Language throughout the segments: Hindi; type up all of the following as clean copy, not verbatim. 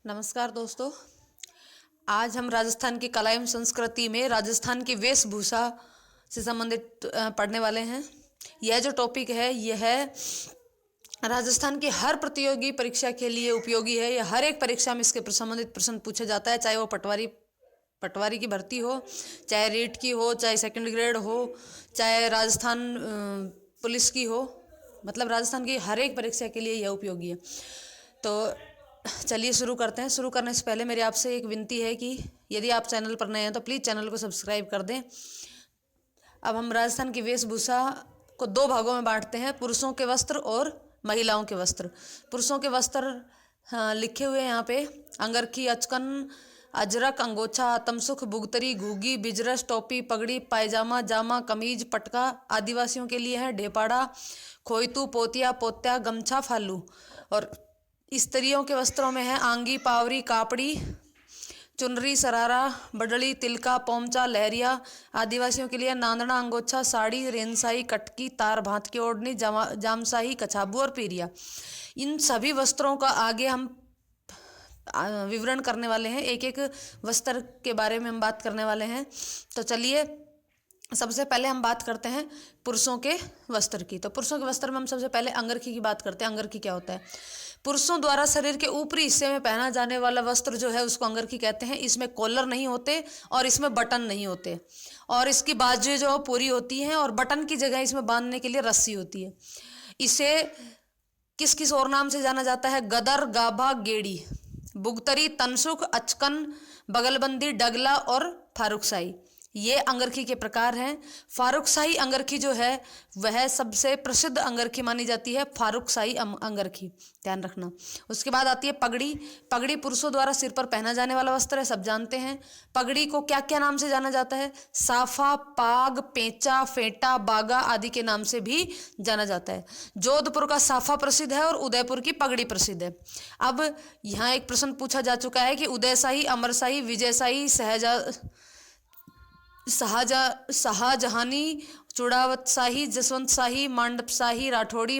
नमस्कार दोस्तों। आज हम राजस्थान की कला एवं संस्कृति में राजस्थान की वेशभूषा से संबंधित पढ़ने वाले हैं। यह जो टॉपिक है यह राजस्थान की हर प्रतियोगी परीक्षा के लिए उपयोगी है। यह हर एक परीक्षा में इसके संबंधित प्रश्न पूछा जाता है, चाहे वो पटवारी की भर्ती हो, चाहे रीट की हो, चाहे सेकंड ग्रेड हो, चाहे राजस्थान पुलिस की हो। मतलब राजस्थान की हर एक परीक्षा के लिए यह उपयोगी है। तो चलिए शुरू करते हैं। शुरू करने से पहले मेरी आपसे एक विनती है कि यदि आप चैनल पर नए हैं तो प्लीज़ चैनल को सब्सक्राइब कर दें। अब हम राजस्थान की वेशभूषा को दो भागों में बांटते हैं, पुरुषों के वस्त्र और महिलाओं के वस्त्र। पुरुषों के वस्त्र लिखे हुए हैं यहाँ पे: अंगरखी, अचकन, अजरक, अंगोछा, तमसुख, बुगतरी, घूगी, बिजरस, टोपी, पगड़ी, पायजामा, जामा, कमीज, पटका। आदिवासियों के लिए है ढेपाड़ा, खोयतू, पोतिया, पोत्या, गमछा, फालू। और स्त्रियों के वस्त्रों में है आंगी, पावरी, कापड़ी, चुनरी, सरारा, बडली, तिलका, पोमचा, लहरिया। आदिवासियों के लिए नांदना, अंगोछा, साड़ी, रेनसाई, कटकी, तार भात की ओढ़नी, जामसाही, कछाबू और पीरिया। इन सभी वस्त्रों का आगे हम विवरण करने वाले हैं। एक एक वस्त्र के बारे में हम बात करने वाले हैं। तो चलिए सबसे पहले हम बात करते हैं पुरुषों के वस्त्र की। तो पुरुषों के वस्त्र में हम सबसे पहले अंगरखी की बात करते हैं। अंगरखी क्या होता है? पुरुषों द्वारा शरीर के ऊपरी हिस्से में पहना जाने वाला वस्त्र जो है उसको अंगरखी कहते हैं। इसमें कॉलर नहीं होते और इसमें बटन नहीं होते, और इसकी बाजुएं जो पूरी होती हैं, और बटन की जगह इसमें बांधने के लिए रस्सी होती है। इसे किस किस और नाम से जाना जाता है? गदर, गाभा, गेड़ी, बुगतरी, तनसुख, अचकन, बगलबंदी, डगला और फारुकशाही। ये अंगरखी के प्रकार हैं। फारुकशाही अंगरखी जो है वह सबसे प्रसिद्ध अंगरखी मानी जाती है, फारुकशाही अंगरखी, ध्यान रखना। उसके बाद आती है पगड़ी। पगड़ी पुरुषों द्वारा सिर पर पहना जाने वाला वस्त्र है, सब जानते हैं। पगड़ी को क्या क्या नाम से जाना जाता है? साफा, पाग, पेंचा, फेंटा, बागा आदि के नाम से भी जाना जाता है। जोधपुर का साफा प्रसिद्ध है और उदयपुर की पगड़ी प्रसिद्ध है। अब यहाँ एक प्रश्न पूछा जा चुका है कि उदयशाही, अमरशाही, विजयशाही, शाहजहानी, चुड़ावतशाही, जसवंतशाही, मांडपशाही, राठौड़ी,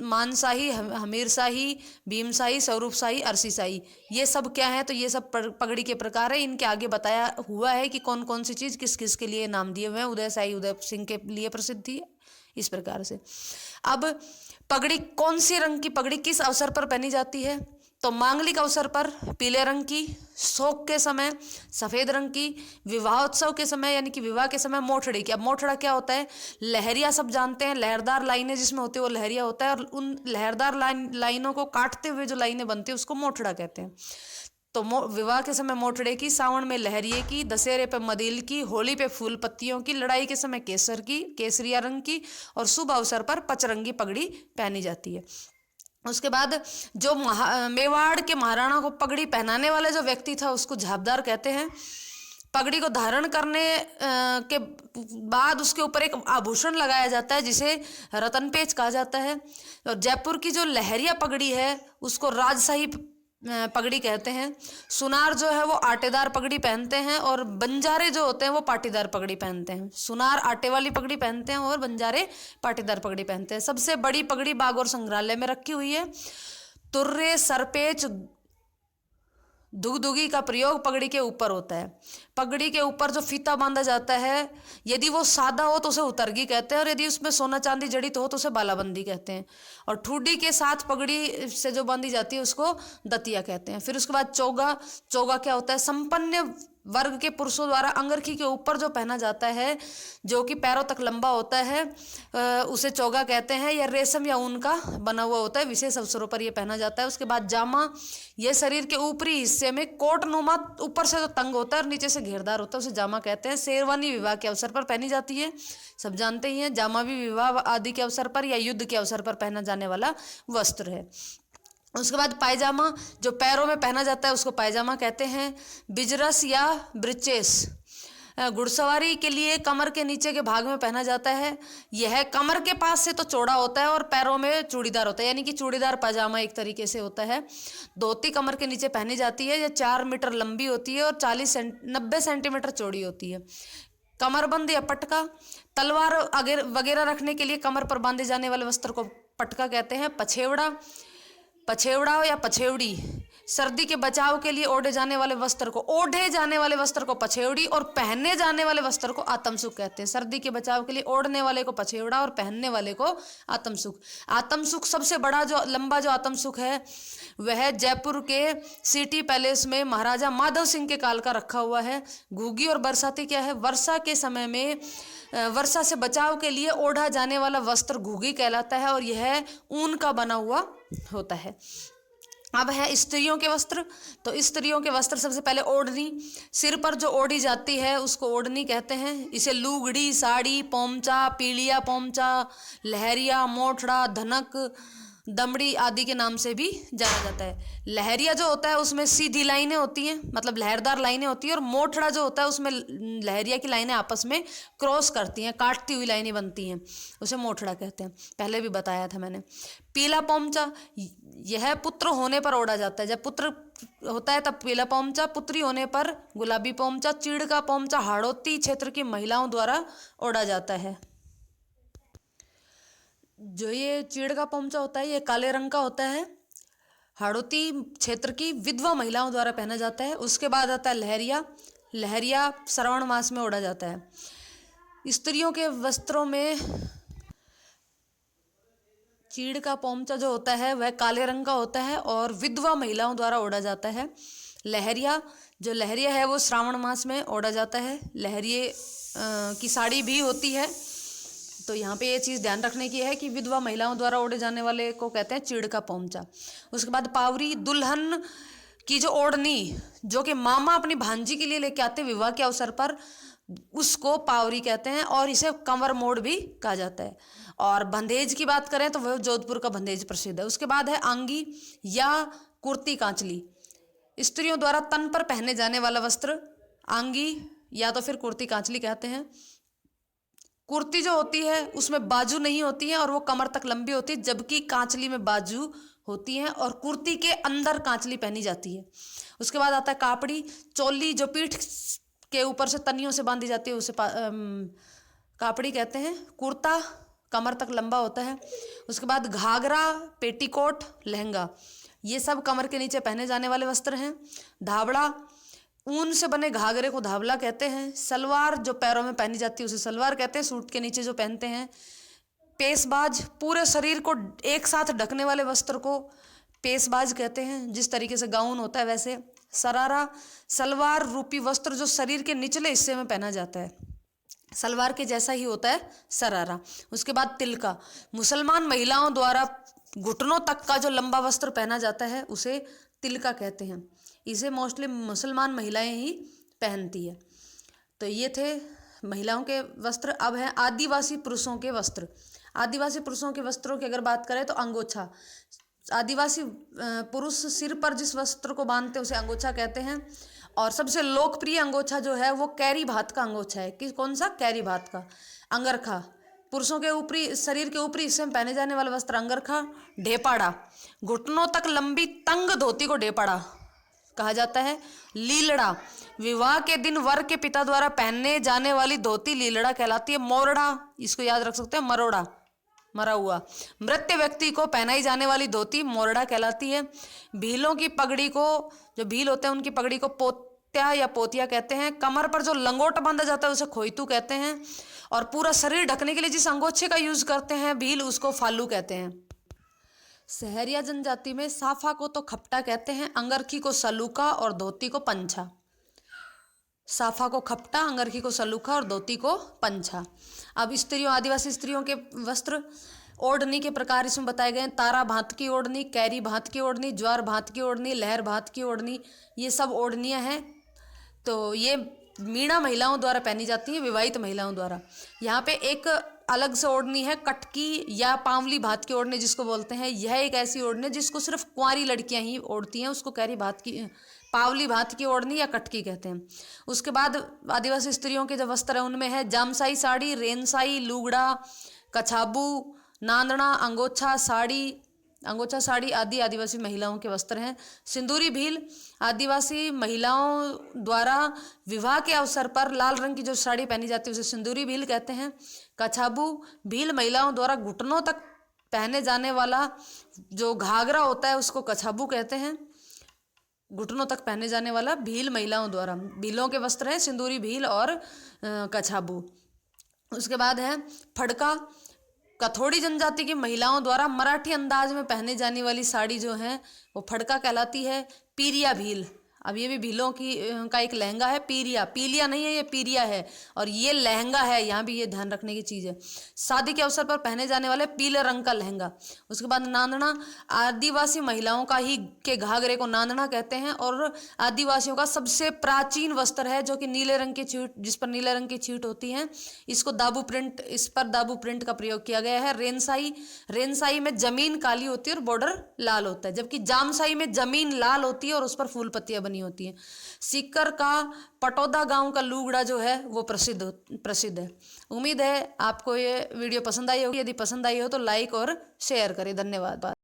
मानशाही, हमीरशाही, भीमशाही, स्वरूपशाही, अरसीशाही। ये सब क्या है? तो ये सब पगड़ी के प्रकार है। इनके आगे बताया हुआ है कि कौन कौन सी चीज़ किस किस के लिए नाम दिए हुए हैं। उदयशाही उदय सिंह के लिए प्रसिद्ध थी, इस प्रकार से। अब पगड़ी कौन से रंग की पगड़ी किस अवसर पर पहनी जाती है? तो मांगलिक अवसर पर पीले रंग की, शोक के समय सफ़ेद रंग की, विवाहोत्सव के समय यानी कि विवाह के समय मोठड़ी की। अब मोठड़ा क्या होता है? लहरिया सब जानते हैं, लहरदार लाइनें जिसमें होती है वो लहरिया होता है, और उन लहरदार लाइनों को काटते हुए जो लाइनें बनती है उसको मोठड़ा कहते हैं। तो विवाह के समय मोठड़े की, सावन में लहरिये की, दशहरे पे मदील की, होली पे फूल पत्तियों की, लड़ाई के समय केसर की, केसरिया रंग की, और शुभ अवसर पर पचरंगी पगड़ी पहनी जाती है। उसके बाद जो मेवाड़ के महाराणा को पगड़ी पहनाने वाला जो व्यक्ति था उसको झाबदार कहते हैं। पगड़ी को धारण करने के बाद उसके ऊपर एक आभूषण लगाया जाता है जिसे रतन पेच कहा जाता है। और जयपुर की जो लहरिया पगड़ी है उसको राजशाही पगड़ी कहते हैं। सुनार जो है वो आटेदार पगड़ी पहनते हैं, और बंजारे जो होते हैं वो पाटीदार पगड़ी पहनते हैं। सुनार आटे वाली पगड़ी पहनते हैं और बंजारे पाटीदार पगड़ी पहनते हैं। सबसे बड़ी पगड़ी बागौर संग्रहालय में रखी हुई है। तुर्रे, सरपेच, दुगदुगी का प्रयोग पगड़ी के ऊपर होता है। पगड़ी के ऊपर जो फीता बांधा जाता है, यदि वो सादा हो तो उसे उतरगी कहते हैं, और यदि उसमें सोना चांदी जड़ित हो तो उसे बालाबंदी कहते हैं। और ठूडी के साथ पगड़ी से जो बांधी जाती है उसको दतिया कहते हैं। फिर उसके बाद चोगा। चोगा क्या होता है? संपन्न वर्ग के पुरुषों द्वारा अंगरखी के ऊपर जो पहना जाता है, जो कि पैरों तक लंबा होता है, उसे चोगा कहते हैं। यह रेशम या ऊन का बना हुआ होता है, विशेष अवसरों पर यह पहना जाता है। उसके बाद जामा। यह शरीर के ऊपरी हिस्से में कोट नुमा, ऊपर से जो तंग होता है और नीचे से घेरदार होता है, उसे जामा कहते हैं। शेरवानी विवाह के अवसर पर पहनी जाती है, सब जानते ही हैं। जामा भी विवाह आदि के अवसर पर या युद्ध के अवसर पर पहना जाने वाला वस्त्र है। उसके बाद पायजामा, जो पैरों में पहना जाता है उसको पायजामा कहते हैं। बिजरस या ब्रिचेस घुड़सवारी के लिए कमर के नीचे के भाग में पहना जाता है। यह कमर के पास से तो चौड़ा होता है और पैरों में चूड़ीदार होता है, यानी कि चूड़ीदार पायजामा एक तरीके से होता है। धोती कमर के नीचे पहनी जाती है। यह 4 मीटर लंबी होती है और 90 सेंटीमीटर चौड़ी होती है। कमरबंद या पटका, तलवार वगैरह रखने के लिए कमर पर बांधे जाने वाले वस्त्र को पटका कहते हैं। पछेवड़ा या पछेवड़ी सर्दी के बचाव के लिए ओढ़े जाने वाले वस्त्र को पछेवड़ी और पहनने जाने वाले वस्त्र को आतमसुख कहते हैं। सर्दी के बचाव के लिए ओढ़ने वाले को पछेवड़ा और पहनने वाले को आतमसुख। आतमसुख सबसे बड़ा जो लंबा जो आतमसुख है वह जयपुर के सिटी पैलेस में महाराजा माधव सिंह के काल का रखा हुआ है। घुघी और बरसाती क्या है? वर्षा के समय में वर्षा से बचाव के लिए ओढ़ा जाने वाला वस्त्र घुघी कहलाता है और यह ऊन का बना हुआ होता है। अब है स्त्रियों के वस्त्र। तो स्त्रियों के वस्त्र सबसे पहले ओढ़नी, सिर पर जो ओढ़ी जाती है उसको ओढ़नी कहते हैं। इसे लुगड़ी, साड़ी, पोमचा, पीलिया पोमचा, लहरिया, मोठड़ा, धनक, दमड़ी आदि के नाम से भी जाना जाता है। लहरिया जो होता है उसमें सीधी लाइनें होती हैं, मतलब लहरदार लाइनें होती हैं, और मोठड़ा जो होता है उसमें लहरिया की लाइनें आपस में क्रॉस करती हैं, काटती हुई लाइनें बनती हैं, उसे मोठड़ा कहते हैं। पहले भी बताया था मैंने। पीला पोमचा, यह पुत्र होने पर ओढ़ा जाता है। जब पुत्र होता है तब पीला पोमचा, पुत्री होने पर गुलाबी पोमचा। चीड़ का पोमचा हाड़ौती क्षेत्र की महिलाओं द्वारा ओढ़ा जाता है। जो ये चीड़ का पोमचा होता है ये काले रंग का होता है, हाड़ौती क्षेत्र की विधवा महिलाओं द्वारा पहना जाता है। उसके बाद आता है लहरिया। लहरिया श्रावण मास में ओढ़ा जाता है। स्त्रियों के वस्त्रों में चीड़ का पोमचा जो होता है वह काले रंग का होता है और विधवा महिलाओं द्वारा ओढ़ा जाता है। लहरिया, जो लहरिया है वो श्रावण मास में ओढ़ा जाता है। लहरिये की साड़ी भी होती है। तो यहाँ पे ये चीज़ ध्यान रखने की है कि विधवा महिलाओं द्वारा ओढ़े जाने वाले को कहते हैं चीड़ का पोमचा। उसके बाद पावरी, दुल्हन की जो ओढ़नी जो कि मामा अपनी भांजी के लिए लेके आते विवाह के अवसर पर, उसको पावरी कहते हैं और इसे कंवर मोड़ भी कहा जाता है। और बंधेज की बात करें तो वह जोधपुर का बंधेज प्रसिद्ध है। उसके बाद है आंगी या कुर्ती कांचली। स्त्रियों द्वारा तन पर पहने जाने वाला वस्त्र आंगी या तो फिर कुर्ती कांचली कहते हैं। कुर्ती जो होती है उसमें बाजू नहीं होती है और वो कमर तक लंबी होती है, जबकि कांचली में बाजू होती हैं और कुर्ती के अंदर कांचली पहनी जाती है। उसके बाद आता है कापड़ी, चोली जो पीठ के ऊपर से तनियों से बांधी जाती है उसे कापड़ी कहते हैं। कुर्ता कमर तक लंबा होता है। उसके बाद घाघरा, पेटीकोट, लहंगा, ये सब कमर के नीचे पहने जाने वाले वस्त्र हैं। धावड़ा, ऊन से बने घाघरे को धावला कहते हैं। सलवार जो पैरों में पहनी जाती है उसे सलवार कहते हैं, सूट के नीचे जो पहनते हैं। पेशबाज, पूरे शरीर को एक साथ ढकने वाले वस्त्र को पेशबाज कहते हैं, जिस तरीके से गाउन होता है वैसे। सरारा, सलवार रूपी वस्त्र जो शरीर के निचले हिस्से में पहना जाता है, सलवार के जैसा ही होता है सरारा। उसके बाद तिलका, मुसलमान महिलाओं द्वारा घुटनों तक का जो लंबा वस्त्र पहना जाता है उसे तिलका कहते हैं। इसे मोस्टली मुसलमान महिलाएं ही पहनती है। तो ये थे महिलाओं के वस्त्र। अब है आदिवासी पुरुषों के वस्त्र। आदिवासी पुरुषों के वस्त्रों की अगर बात करें तो अंगोछा। आदिवासी पुरुष सिर पर जिस वस्त्र को बांधते हैं उसे अंगोछा कहते हैं। और सबसे लोकप्रिय अंगोछा जो है वो कैरी भात का अंगोछा है। कौन सा? कैरी भात का। अंगरखा, पुरुषों के ऊपरी शरीर के ऊपरी हिस्से में पहने जाने वाला वस्त्र अंगरखा। ढेपाड़ा, घुटनों तक लंबी तंग धोती को ढेपाड़ा कहा जाता है। लीलड़ा, विवाह के दिन वर के पिता द्वारा पहनने जाने वाली धोती लीलड़ा कहलाती है। मोरड़ा, इसको याद रख सकते हैं, मरोड़ा, मरा हुआ। मृत व्यक्ति को पहनाई जाने वाली धोती मोरड़ा कहलाती है। भीलों की पगड़ी को, जो भील होते हैं उनकी पगड़ी को पोत्या या पोतिया कहते हैं। कमर पर जो लंगोट बांधा जाता है उसे खोइतू कहते हैं। और पूरा शरीर ढकने के लिए जिस अंगोछे का यूज करते हैं भील, उसको फालू कहते हैं। सहरिया जनजाति में साफा को तो खपटा कहते हैं, अंगरखी को सलूका और धोती को पंछा। साफा को खपटा, अंगरखी को सलूखा और धोती को पंछा। अब स्त्रियों, आदिवासी स्त्रियों के वस्त्र ओढ़नी के प्रकार इसमें बताए गए हैं। तारा भात की ओढ़नी, कैरी भात की ओढ़नी, ज्वार भात की ओढ़नी, लहर भात की ओढ़नी, ये सब ओढ़नियाँ हैं। तो ये मीणा महिलाओं द्वारा पहनी जाती है, विवाहित महिलाओं द्वारा। यहाँ पे एक अलग से ओढ़नी है कटकी या पावली भात की ओढ़नी जिसको बोलते हैं। यह एक ऐसी ओढ़नी है जिसको सिर्फ कुंवारी लड़कियां ही ओढ़ती हैं, उसको कैरी भात की, पावली भात की ओढ़नी या कटकी कहते हैं। उसके बाद आदिवासी स्त्रियों के जो वस्त्र है उनमें है जामसाई साड़ी, रेनसाई, लुगड़ा, कछाबू, नांदना, अंगोछा साड़ी आदि आदिवासी महिलाओं के वस्त्र हैं। सिंदूरी भील, आदिवासी महिलाओं द्वारा विवाह के अवसर पर लाल रंग की जो साड़ी पहनी जाती है उसे सिंदूरी भील कहते हैं। कछाबू भील महिलाओं द्वारा घुटनों तक पहने जाने वाला जो घाघरा होता है उसको कछाबू कहते हैं। घुटनों तक पहने जाने वाला भील महिलाओं द्वारा। भीलों के वस्त्र हैं सिंदूरी भील और कछाबू। उसके बाद है फड़का। कथोड़ी जनजाति की महिलाओं द्वारा मराठी अंदाज में पहने जाने वाली साड़ी जो है वो फड़का कहलाती है। पीरिया भील, अब ये भी भीलों की का एक लहंगा है। पीरिया, पीलिया नहीं है, ये पीरिया है और ये लहंगा है, यहाँ भी ये ध्यान रखने की चीज़ है। शादी के अवसर पर पहने जाने वाले पीले रंग का लहंगा। उसके बाद नांदना, आदिवासी महिलाओं का ही के घाघरे को नांदना कहते हैं और आदिवासियों का सबसे प्राचीन वस्त्र है जो कि नीले रंग की छीट, जिस पर नीले रंग की छीट होती है। इसको दाबू प्रिंट, इस पर दाबू प्रिंट का प्रयोग किया गया है। रेनसाई, रेनसाई में जमीन काली होती है और बॉर्डर लाल होता है, जबकि जामसाई में जमीन लाल होती है और उस पर फूल पत्तियां बनी होती हैं। सीकर का पटौदा गांव का लुगड़ा जो है वो प्रसिद्ध है। उम्मीद है आपको ये वीडियो पसंद आई होगी। यदि पसंद आई हो तो लाइक और शेयर करें। धन्यवाद।